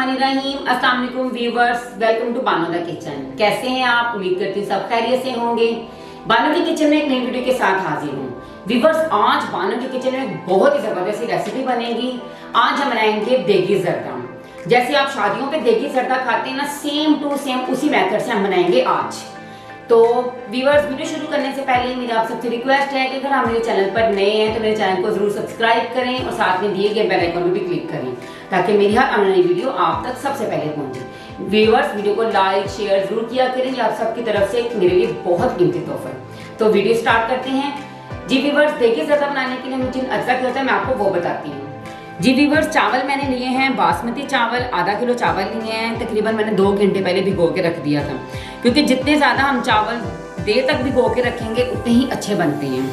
बिस्मिल्लाहिर्रहमानिर्रहीम। अस्सलाम वालेकुम viewers, welcome to Bano the kitchen. कैसे हैं आप? उम्मीद करती हूँ सब खैरियत से होंगे। बानो की किचन में एक नई वीडियो के साथ हाजिर हूँ। व्यूअर्स, आज बानो की किचन में बहुत ही जबरदस्त रेसिपी बनेगी। आज हम बनाएंगे देगी जर्दा। जैसे आप शादियों पे देगी जर्दा खाते हैं ना, सेम टू सेम उसी मेथड से हम बनाएंगे आज। तो व्यूअर्स, वीडियो शुरू करने से पहले मेरी आप सबसे रिक्वेस्ट है कि अगर आप मेरे चैनल पर नए हैं तो मेरे चैनल को जरूर सब्सक्राइब करें और साथ में दिए गए बेल आइकन भी क्लिक करें ताकि मेरी हर आने वाली वीडियो आप तक सबसे पहले पहुंचे। व्यूअर्स, वीडियो को लाइक शेयर जरूर किया करें, ये आप सबकी तरफ से मेरे लिए बहुत कीमती तोहफा है। तो वीडियो स्टार्ट करते हैं। जी व्यूअर्स, देखिए ज़्यादा बनाने के लिए मुझे अज्जा क्या होता है मैं आपको वो बताती हूँ। जी व्यूअर्स, चावल मैंने लिए हैं बासमती चावल, आधा किलो चावल लिए हैं। तकरीबन मैंने 2 घंटे पहले भिगो के रख दिया था, क्योंकि जितने ज़्यादा हम चावल देर तक भिगो के रखेंगे उतने ही अच्छे बनते हैं।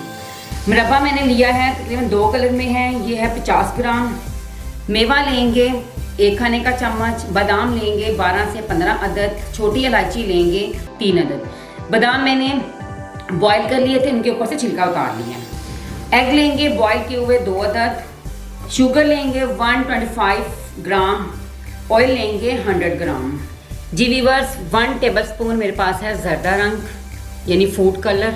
मुरब्बा मैंने लिया है, तकरीबन 2 कलर में है। ये है 50 ग्राम। मेवा लेंगे 1 खाने का चम्मच। बादाम लेंगे 12 से 15 अदद। छोटी इलायची लेंगे 3 अदद। बादाम मैंने बॉईल कर लिए थे, इनके ऊपर से छिलका उतार लिया। एग लेंगे बॉईल किए हुए 2 अदद। शुगर लेंगे 125 ग्राम। ऑयल लेंगे 100 ग्राम। जी व्यूअर्स, 1 टेबलस्पून मेरे पास है जर्दा रंग यानी फूड कलर।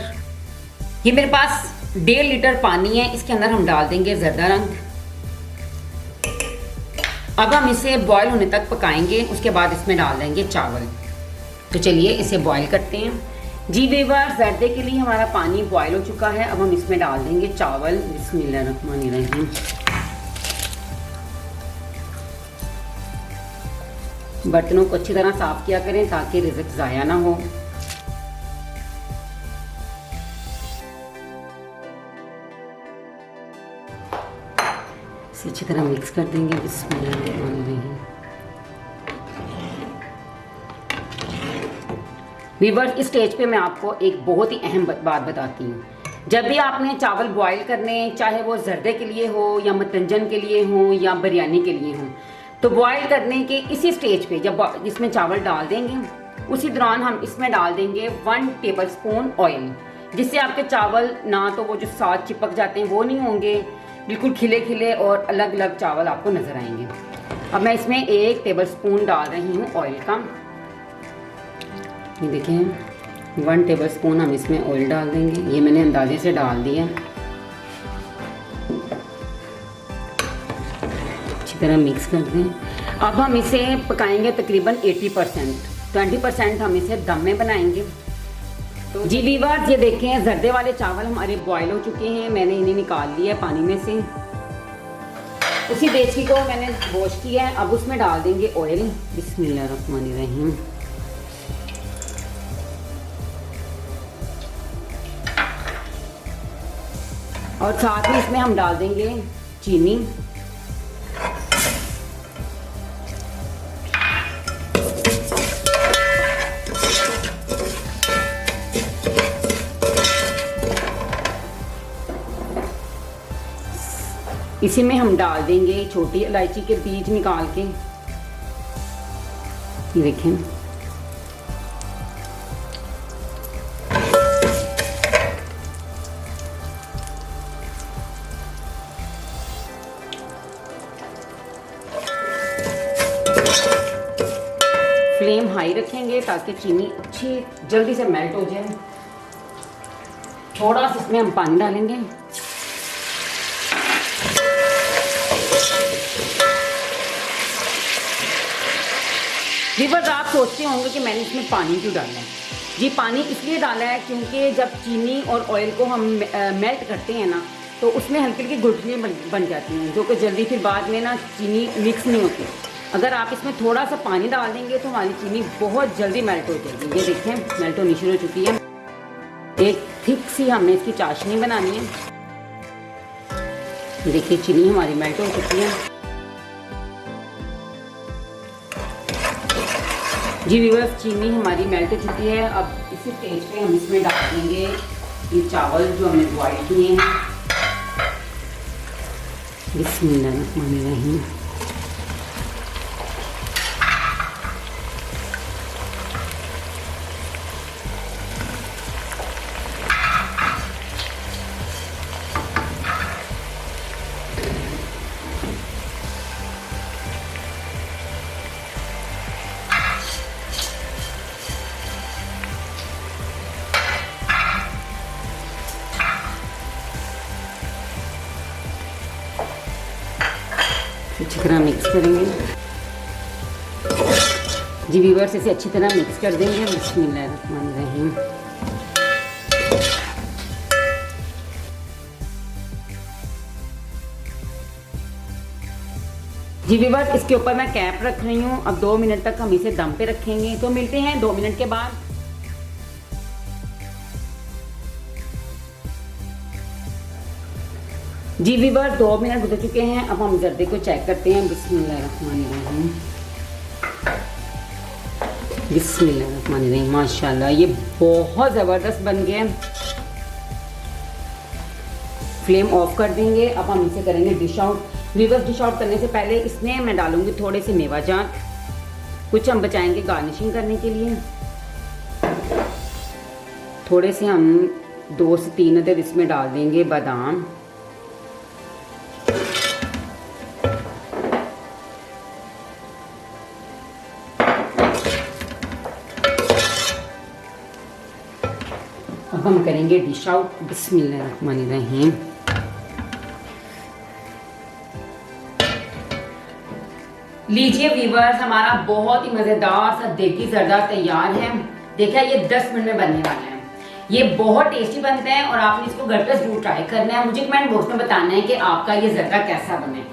ये मेरे पास 1.5 लीटर पानी है, इसके अंदर हम डाल देंगे जर्दा रंग। अब हम इसे बॉईल होने तक पकाएंगे, उसके बाद इसमें डाल देंगे चावल। तो चलिए इसे बॉईल करते हैं। जी व्यूअर्स, जर्दे के लिए हमारा पानी बॉईल हो चुका है। अब हम इसमें डाल देंगे चावल। बिस्मिल्लाहिर्रहमानिर्रहीम। बर्तनों को अच्छी तरह साफ किया करें ताकि रिज़्क ज़ाया ना हो। इसे अच्छी तरह मिक्स कर देंगे। बिस्मिल्लाहिर्रहमानिर्रहीम। व्यूअर्स, इस स्टेज पे मैं आपको एक बहुत ही अहम बात बताती हूँ। जब भी आपने चावल बॉईल करने, चाहे वो जर्दे के लिए हो या मतंजन के लिए हो या बिरयानी के लिए हो, तो बॉईल करने के इसी स्टेज पे जब इसमें चावल डाल देंगे, उसी दौरान हम इसमें डाल देंगे 1 टेबलस्पून ऑयल, जिससे आपके चावल ना तो वो जो साथ चिपक जाते हैं वो नहीं होंगे, बिल्कुल खिले खिले और अलग अलग चावल आपको नजर आएंगे। अब मैं इसमें 1 टेबलस्पून डाल रही हूँ ऑयल का। ये देखें, 1 टेबलस्पून हम इसमें ऑयल डाल देंगे। ये मैंने अंदाजे से डाल दिया। अच्छी तरह मिक्स कर दें। अब हम इसे पकाएंगे तकरीबन 80%। 20% हम इसे दम में बनाएंगे। तो जी व्यूअर्स, ये देखें, जर्दे वाले चावल हमारे बॉईल हो चुके हैं। मैंने इन्हें निकाल लिया पानी में से। उसी देचकी को मैंने वॉश किया है। अब उसमें डाल देंगे ऑयल। बिस्मिल्लाहिर्रहमानिर्रहीम। और साथ ही इसमें हम डाल देंगे चीनी। इसी में हम डाल देंगे छोटी इलायची के बीज निकाल के। देखें, फ्लेम हाई रखेंगे ताकि चीनी अच्छी जल्दी से मेल्ट हो जाए। थोड़ा सा इसमें हम पानी डालेंगे। व्यूअर्स, आप सोचते होंगे कि मैंने इसमें पानी क्यों डाला है। जी, पानी इसलिए डाला है क्योंकि जब चीनी और ऑयल को हम मेल्ट करते हैं ना, तो उसमें हल्की हल्की गुठलियाँ बन जाती हैं, जो कि जल्दी फिर बाद में ना चीनी मिक्स नहीं होती। अगर आप इसमें थोड़ा सा पानी डाल देंगे तो हमारी चीनी बहुत जल्दी मेल्ट हो जाएगी। ये देखें, मेल्ट होनी शुरू हो चुकी है। एक थिक सी हमने इसकी चाशनी बनानी है। देखिए, चीनी हमारी मेल्ट हो चुकी है। जी व्यूअर्स, चीनी हमारी मेल्ट हो चुकी है। अब इसी स्टेज पे हम इसमें डाल देंगे ये चावल जो हमने बॉईल किए हैं। बिस्मिल्लाहिर्रहमानिर्रहीम। तरह मिक्स करेंगे जी व्यूअर्स, इसे अच्छी तरह मिक्स कर देंगे। बिस्मिल्लाहिर्रहमानिर्रहीम। जी व्यूअर्स, इसके ऊपर मैं कैप रख रही हूँ। अब 2 मिनट तक हम इसे दम पे रखेंगे। तो मिलते हैं 2 मिनट के बाद। जी व्यूअर्स, 2 मिनट गुजर चुके हैं। अब हम जर्दे को चेक करते हैं। बिस्मिल्लाहिर्रहमानिर्रहीम, बिस्मिल्लाहिर्रहमानिर्रहीम। माशाल्लाह ये बहुत ज़बरदस्त बन गया। फ्लेम ऑफ कर देंगे। अब हम इसे करेंगे dish out. Viewers, dish out करने से पहले इसमें मैं डालूंगी थोड़े से मेवा जात, कुछ हम बचाएंगे गार्निशिंग करने के लिए। थोड़े से हम 2 से 3 अदद इसमें डाल देंगे बादाम। अब हम करेंगे डिश आउट। बिस्मिल्लाहिर्रहमानिर्रहीम। लीजिए व्यूअर्स, हमारा बहुत ही मज़ेदार सा देगी जर्दा तैयार है। देखिए ये 10 मिनट में बनने वाला है। ये बहुत टेस्टी बनता है और आपने इसको घर पर जरूर ट्राई करना है। मुझे कमेंट बॉक्स में बताना है कि आपका ये जर्दा कैसा बना है।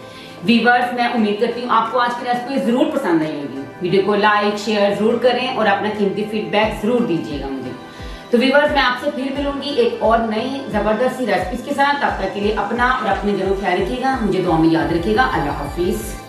व्यूअर्स, मैं उम्मीद करती हूँ आपको आज की रेसिपी जरूर पसंद आई होगी। वीडियो को लाइक शेयर जरूर करें और अपना कीमती फीडबैक जरूर दीजिएगा मुझे। तो व्यूअर्स, मैं आपसे फिर मिलूंगी एक और नई जबरदस्त सी रेसिपीज के साथ। तब तक के लिए अपना और अपने जनों ख्याल रखिएगा। मुझे दुआ में याद रखिएगा। अल्लाह हाफिज।